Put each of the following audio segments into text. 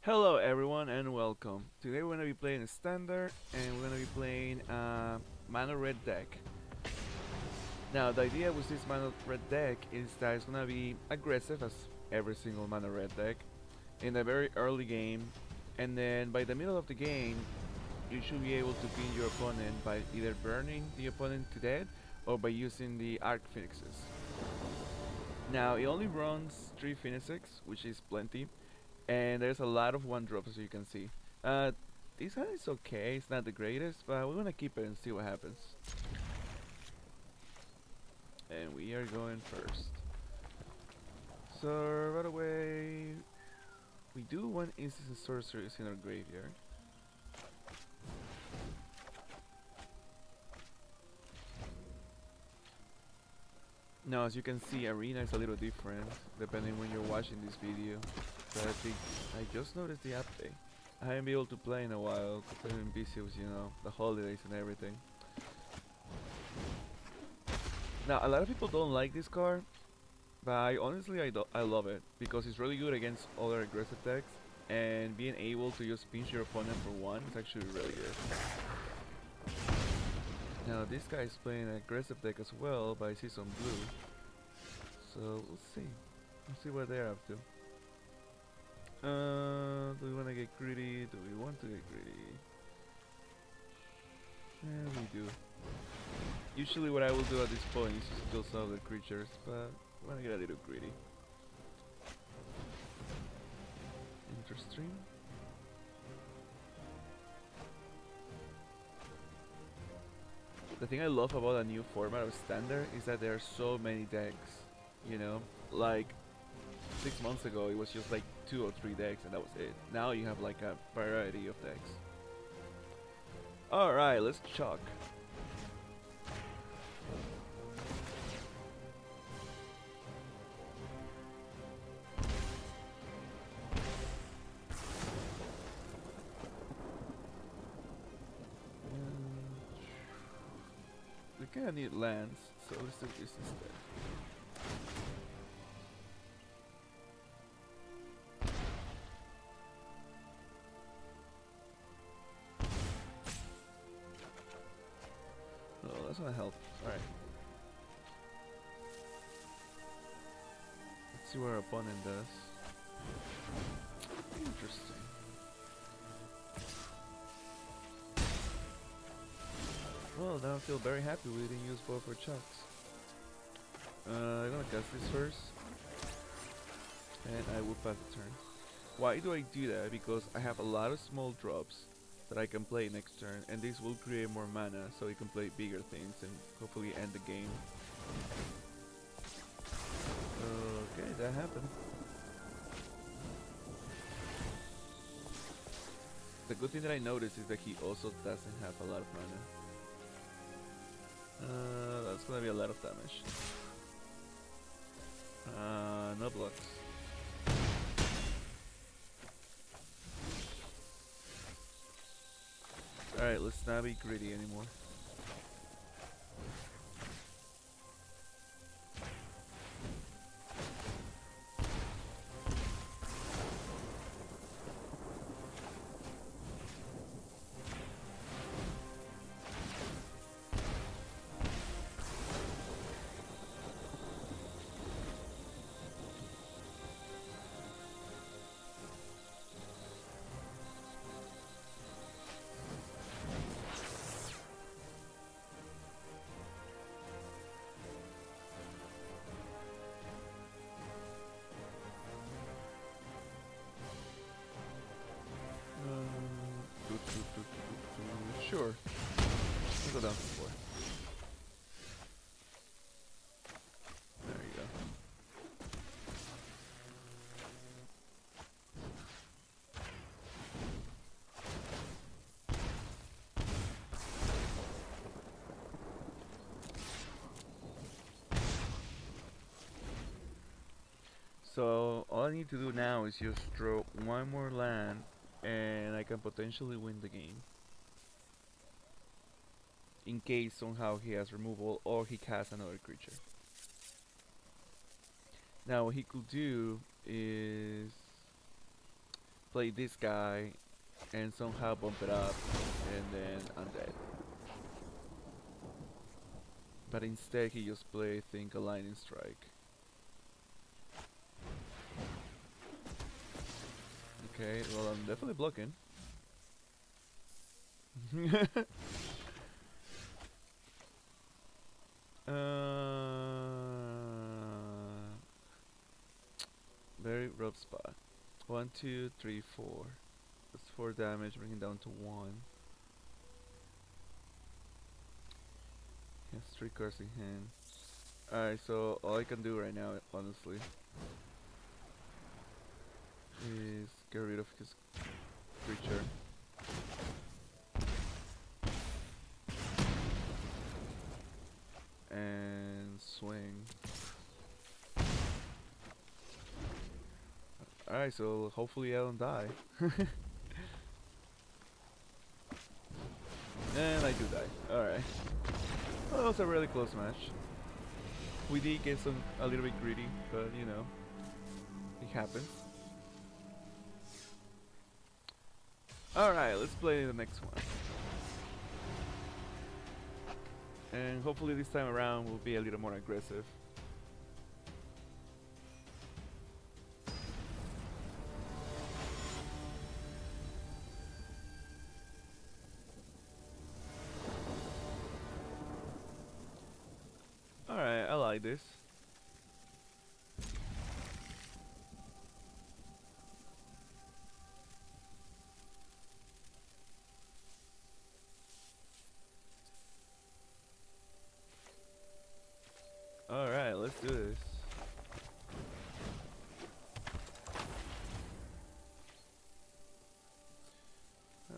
Hello everyone and welcome. Today we're gonna be playing a standard and we're gonna be playing Mono Red deck. Now the idea with this Mono Red deck is that it's gonna be aggressive as every single Mono Red deck in the very early game, and then by the middle of the game you should be able to pin your opponent by either burning the opponent to death or by using the Arc Phoenixes. Now it only runs 3 Phoenixes, which is plenty, and there's a lot of one drops as you can see. Uh, this hand is okay, it's not the greatest, but we're gonna keep it and see what happens. And we are going first. So right away, we do one instance of sorceries in our graveyard. Now as you can see, arena is a little different depending when you're watching this video. But I think I just noticed the update. I haven't been able to play in a while because I've been busy with, the holidays and everything. Now, a lot of people don't like this card, but I love it because it's really good against other aggressive decks, and being able to just pinch your opponent for one is actually really good. Now, this guy is playing an aggressive deck as well, but I see some blue, so we'll see. We'll see what they're up to. Do we want to get greedy? Do we want to get greedy? Yeah, we do. Usually what I will do at this point is just kill some of the creatures, but I want to get a little greedy. Interesting. The thing I love about a new format of standard is that there are so many decks, you know? Like 6 months ago it was just like 2 or 3 decks and that was it. Now you have like a variety of decks. Alright, let's chalk. We kinda need lands, so let's do this instead. Oh, that's gonna help. Alright. Let's see what our opponent does. Interesting. Well, now I feel very happy we didn't use both our chucks. I'm gonna cast this first, and I will pass the turn. Why do I do that? Because I have a lot of small drops that I can play next turn, and this will create more mana so we can play bigger things and hopefully end the game. Okay, that happened. The good thing that I noticed is that he also doesn't have a lot of mana. That's gonna be a lot of damage. No blocks. Alright, let's not be greedy anymore. Sure. Let's go down to 4. There you go. So all I need to do now is just draw one more land and I can potentially win the game. In case somehow he has removal or he casts another creature. Now what he could do is play this guy and somehow bump it up, and then I'm dead. But instead he just played, I think, a lightning strike. Okay, well I'm definitely blocking. Very rough spot. 1, 2, 3, 4. That's 4 damage, bringing down to 1. He has 3 cards in hand. Alright, so all I can do right now, honestly, is get rid of his creature. And swing. Alright, so hopefully I don't die. And I do die. Alright. Well, that was a really close match. We did get a little bit greedy, but you know, it happens. Alright, let's play the next one. And hopefully this time around we'll be a little more aggressive. Alright, I like this. Alright, let's do this.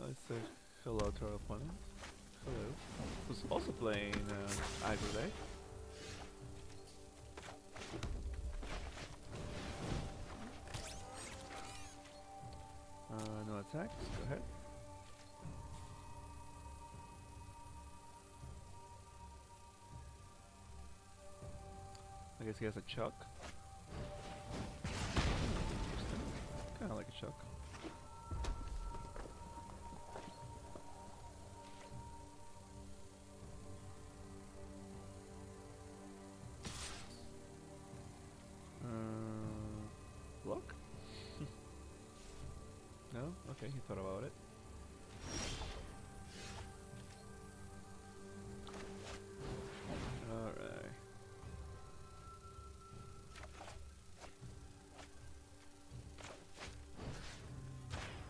Let's say hello to our opponent. Hello. Who's also playing Idle Day. No attacks, go ahead. I guess he has a chuck. Interesting. Kinda like a chuck. Block? No? Okay, he thought about it. Alright.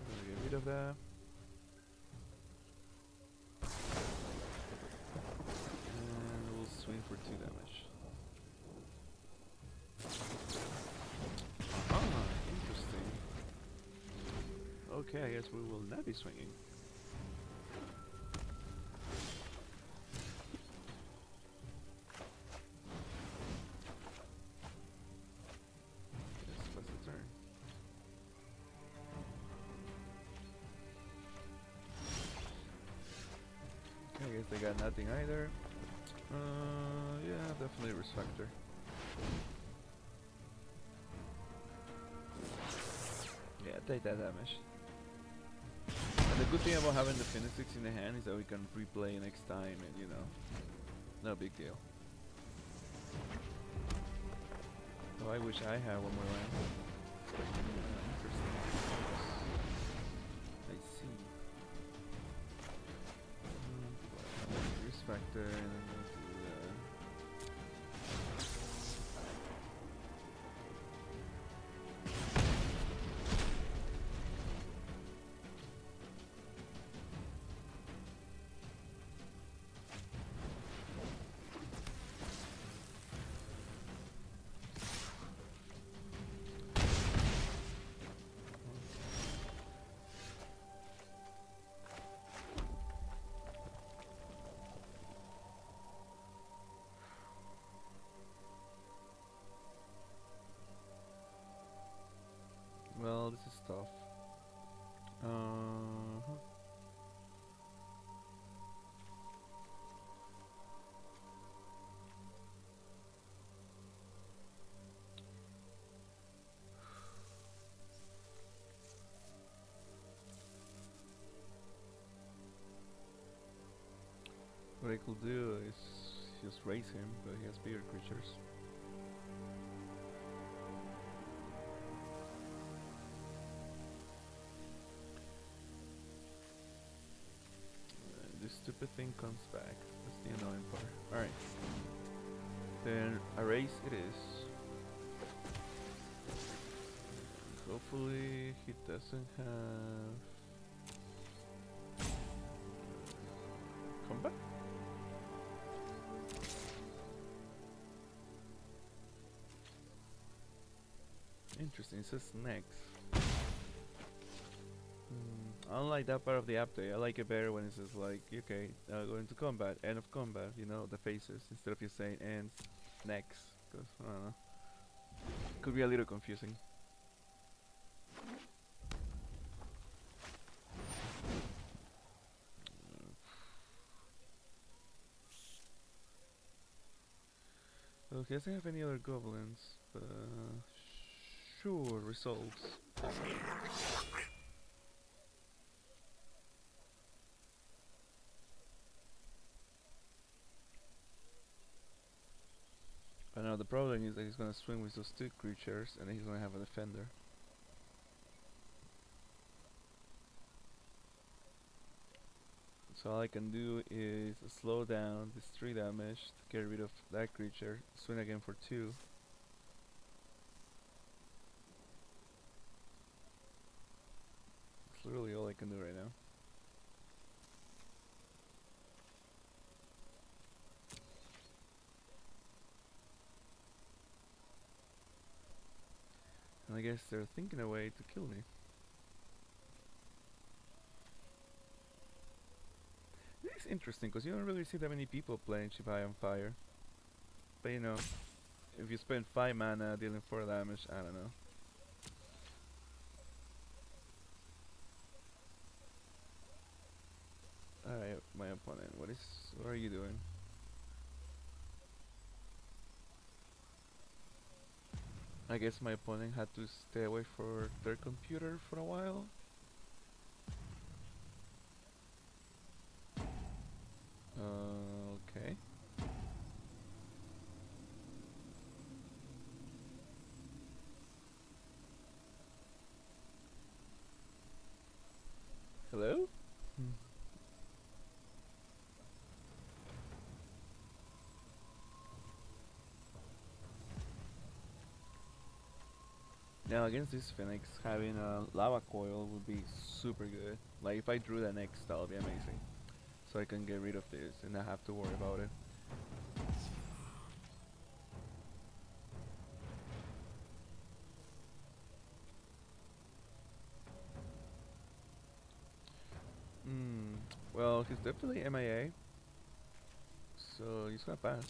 Gonna get rid of that. And we'll swing for 2 damage. Interesting. Okay, I guess we will not be swinging. Yes, that's the turn. Okay, I guess they got nothing either. Yeah, definitely Risk Factor. Yeah, take that damage. And the good thing about having the Finish 6 in the hand is that we can replay next time and, you know, no big deal. Oh, I wish I had one more land. Interesting. I see. Risk Factor and then go to well, this is tough. I could do is just raise him, but he has bigger creatures. This stupid thing comes back. That's the annoying part. Alright. Then a race it is. Hopefully he doesn't have combat. Interesting, it says next. I don't like that part of the update. I like it better when it says like, okay, go into combat, end of combat, you know, the phases, instead of you saying ends, next, because, I don't know, could be a little confusing. So he doesn't have any other goblins, but sure, results. But now the problem is that he's gonna swing with those two creatures, and then he's gonna have a defender. So all I can do is slow down this 3 damage to get rid of that creature, swing again for 2. That's literally all I can do right now. And I guess they're thinking a way to kill me. It's interesting because you don't really see that many people playing Shibai on Fire. But you know, if you spend 5 mana dealing 4 damage, I don't know. Alright, my opponent, what are you doing? I guess my opponent had to stay away for their computer for a while. Okay. Hello? Now against this Phoenix, having a lava coil would be super good. Like if I drew that next, that would be amazing. So I can get rid of this and not have to worry about it. Well, he's definitely MIA, so he's gonna pass.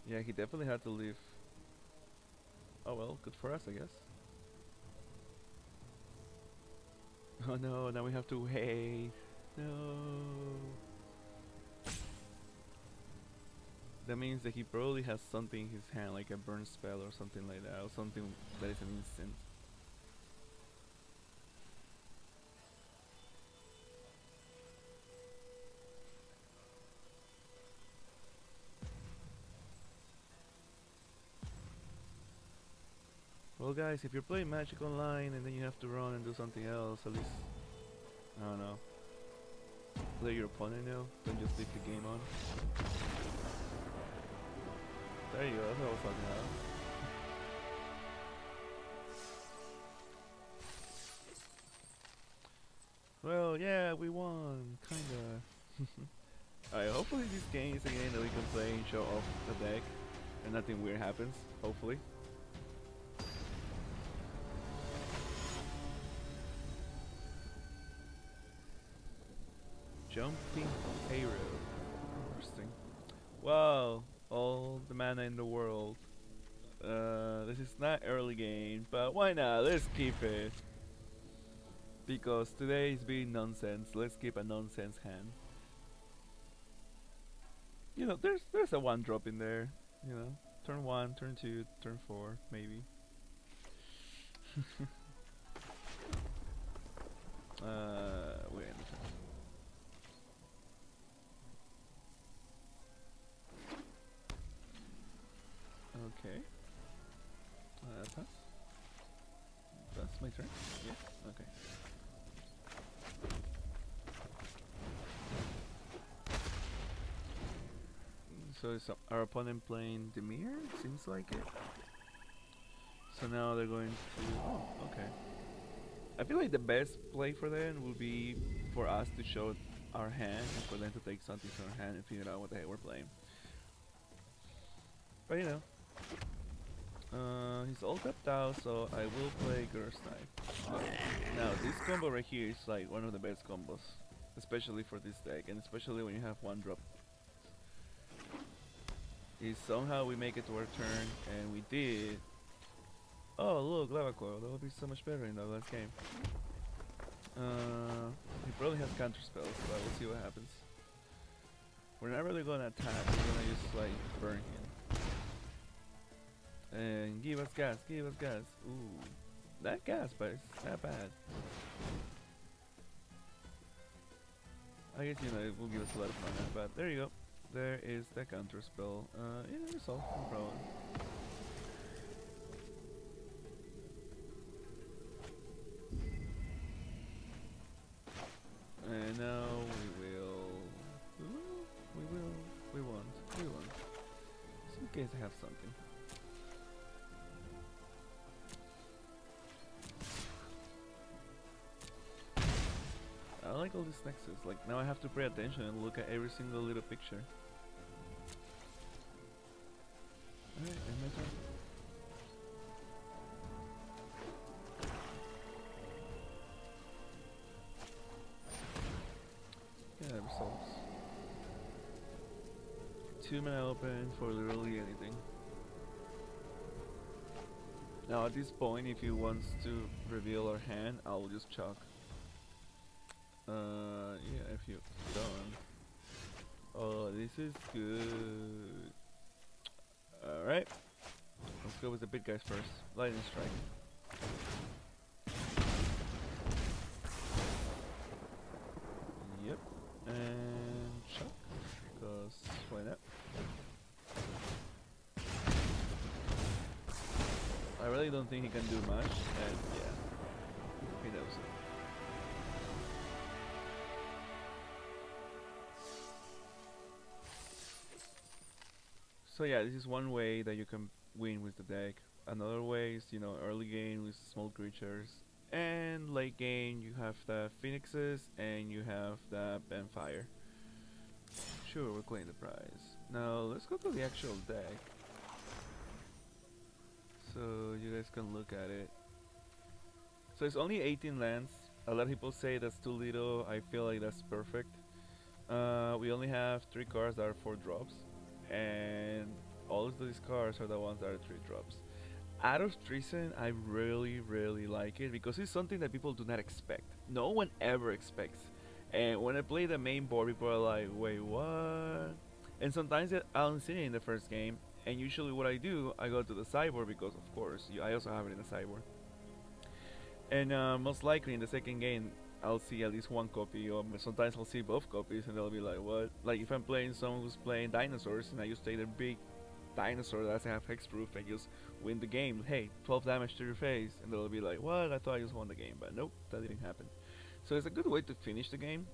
Yeah, he definitely had to leave. Oh well, good for us, I guess. Oh no, now we have to wait. No. That means that he probably has something in his hand, like a burn spell or something like that, or something that is an instant. Well guys, if you're playing Magic Online and then you have to run and do something else, at least, I don't know, let your opponent know, don't just leave the game on. There you go, that's what I was talking about. Well, yeah, we won, kinda. Alright, hopefully this game is a game that we can play and show off the deck, and nothing weird happens, hopefully. Jumping hero. Interesting. Wow, all the mana in the world. This is not early game, but why not? Let's keep it. Because today is being nonsense. Let's keep a nonsense hand. there's a one drop in there. You know, turn one, turn two, turn four, maybe. Wait. Okay. Pass. That's my turn. Yeah. Okay. So is our opponent playing Demir? Seems like it. So now they're going to. Oh, okay. I feel like the best play for them would be for us to show our hand and for them to take something from our hand and figure out what the heck we're playing. But he's all tapped out, so I will play Girth Knife. Now this combo right here is like one of the best combos, especially for this deck, and especially when you have one drop. Is somehow we make it to our turn, and we did. Oh look, Lava Coil. That would be so much better in the last game. He probably has counter spells, but we'll see what happens. We're not really gonna attack. We're gonna just like burn him. And give us gas, give us gas. Ooh, that gas, but it's not bad. I guess it will give us a lot of mana, but there you go. There is the counter spell. Yeah, it's all, no problem. And now we want. Just in case I have something. I like all these nexus. Like now I have to pay attention and look at every single little picture. Alright, and my turn. Yeah, results. 2 mana open for literally anything. Now at this point, if he wants to reveal our hand, I'll just chalk. Yeah, if you don't. Oh, this is good. Alright. Let's go with the big guys first. Lightning strike. Yep. And chuck. Because why not? I really don't think he can do much, and yeah, he knows it. So yeah, this is one way that you can win with the deck. Another way is, early game with small creatures, and late game you have the phoenixes and you have the Benfire. Sure, we're claiming the prize. Now let's go to the actual deck, so you guys can look at it. So it's only 18 lands. A lot of people say that's too little. I feel like that's perfect. We only have 3 cards that are 4 drops, and all of these cards are the ones that are 3 drops. Out of Treason, I really, really like it because it's something that people do not expect. No one ever expects. And when I play the main board, people are like, wait, what? And sometimes I don't see it in the first game. And usually what I do, I go to the sideboard because, of course, I also have it in the sideboard. And most likely in the second game, I'll see at least one copy, or sometimes I'll see both copies, and they'll be like, what? Like if I'm playing someone who's playing dinosaurs, and I just take a big dinosaur that doesn't have hexproof and just win the game. Hey, 12 damage to your face, and they'll be like, what? I thought I just won the game, but nope, that didn't happen. So it's a good way to finish the game.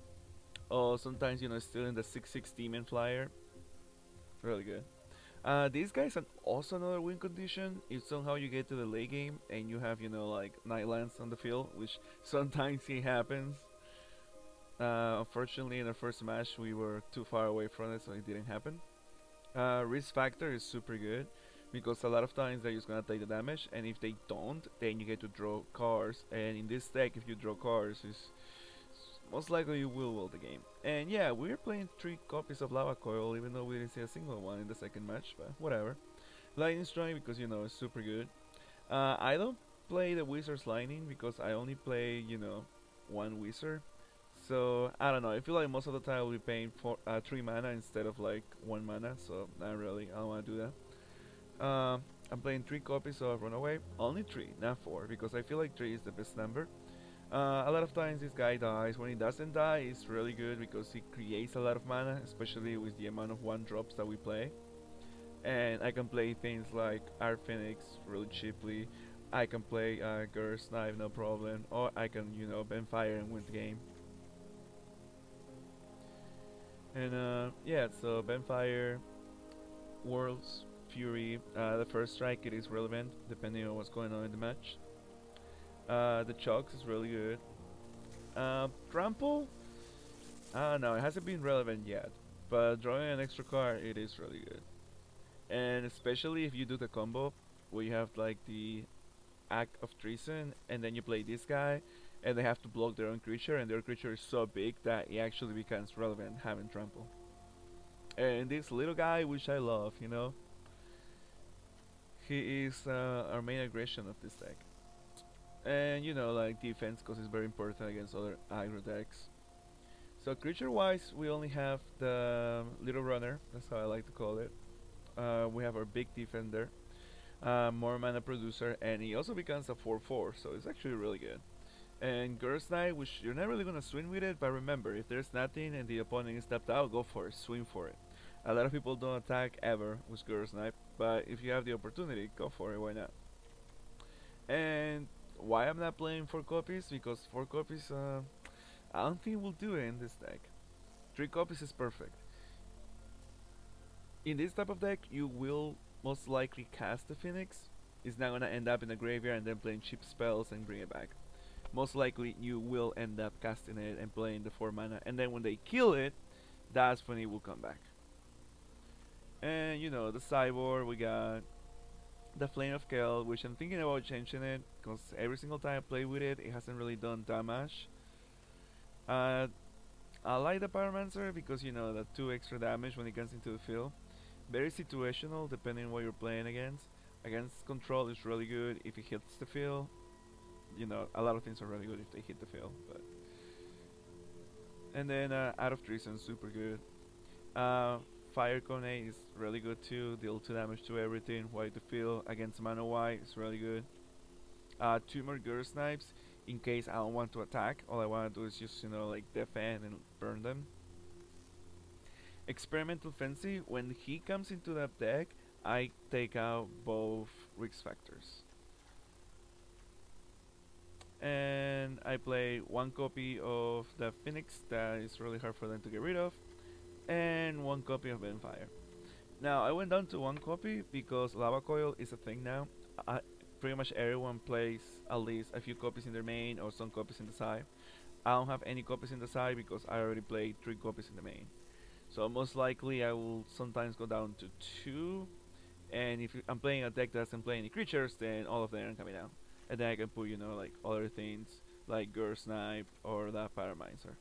Or sometimes, still in the 6/6 demon flyer. Really good. These guys are also another win condition if somehow you get to the late game and you have, like Nightlands on the field, which sometimes it happens. Unfortunately, in the first match, we were too far away from it, so it didn't happen. Risk factor is super good because a lot of times they're just gonna take the damage, and if they don't, then you get to draw cards. And in this deck, if you draw cards, most likely you will win the game. And yeah, we're playing 3 copies of Lava Coil, even though we didn't see a single one in the second match, but whatever. Lightning Strike because it's super good. I don't play the Wizard's Lightning because I only play one Wizard. So I don't know. I feel like most of the time I'll be paying for 3 mana instead of like 1 mana. So not really. I don't want to do that. I'm playing 3 copies of Runaway. Only 3, not 4, because I feel like 3 is the best number. A lot of times this guy dies. When he doesn't die, it's really good because he creates a lot of mana, especially with the amount of 1 drops that we play. And I can play things like Art Phoenix really cheaply. I can play Gurst Knife no problem, or I can Ben Fire and win the game. And yeah, so Ben Fire, Worlds, Fury. The first strike it is relevant depending on what's going on in the match. The Chucks is really good. Trample, I don't know, it hasn't been relevant yet, but drawing an extra card it is really good. And especially if you do the combo where you have like the Act of Treason and then you play this guy and they have to block their own creature and their creature is so big that it actually becomes relevant having trample. And this little guy which I love, he is our main aggression of this deck. And like defense because it's very important against other aggro decks. So creature wise we only have the little runner, that's how I like to call it. We have our big defender, more mana producer, and he also becomes a 4/4, so it's actually really good. And Girl's Night, which you're not really gonna swing with it, but remember, if there's nothing and the opponent is tapped out, go for it, swing for it. A lot of people don't attack ever with Girl's Night, but if you have the opportunity, go for it, why not? And why I'm not playing 4 copies? Because 4 copies, I don't think will do it in this deck. 3 copies is perfect. In this type of deck, you will most likely cast the Phoenix. It's not gonna end up in the graveyard and then playing cheap spells and bring it back. Most likely, you will end up casting it and playing the 4 mana, and then when they kill it, that's when it will come back. And the sideboard, we got the Flame of Kel, which I'm thinking about changing it because every single time I play with it, it hasn't really done damage. Uh, I like the Pyromancer because the 2 extra damage when it comes into the field. Very situational depending on what you're playing against. Against control is really good if it hits the field. A lot of things are really good if they hit the field. But and then Out of Treason super good. Fire Cone is really good too. Deal 2 damage to everything. Wipe the field against Mono White is really good. 2 more Girl Snipes in case I don't want to attack. All I want to do is just like defend and burn them. Experimental Fancy, when he comes into that deck, I take out both Risk Factors. And I play 1 copy of the Phoenix that is really hard for them to get rid of, and 1 copy of Benfire. Now I went down to 1 copy because Lava Coil is a thing now. Pretty much everyone plays at least a few copies in their main or some copies in the side. I don't have any copies in the side because I already played 3 copies in the main. So most likely I will sometimes go down to 2, and if I'm playing a deck that doesn't play any creatures, then all of them are coming down. And then I can put like other things like Girl Snipe or the Pyromancer.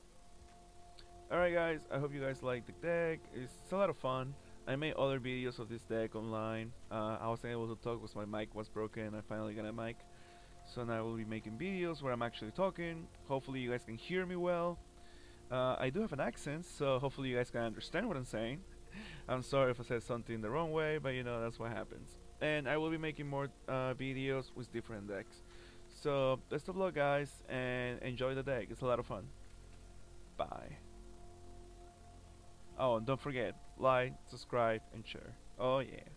Alright guys, I hope you guys like the deck. It's a lot of fun. I made other videos of this deck online. I wasn't able to talk because my mic was broken. I finally got a mic. So now I will be making videos where I'm actually talking. Hopefully you guys can hear me well. I do have an accent, so hopefully you guys can understand what I'm saying. I'm sorry if I said something the wrong way, but that's what happens. And I will be making more videos with different decks. So best of luck guys, and enjoy the deck. It's a lot of fun. Bye. Oh, and don't forget, like, subscribe, and share. Oh yeah.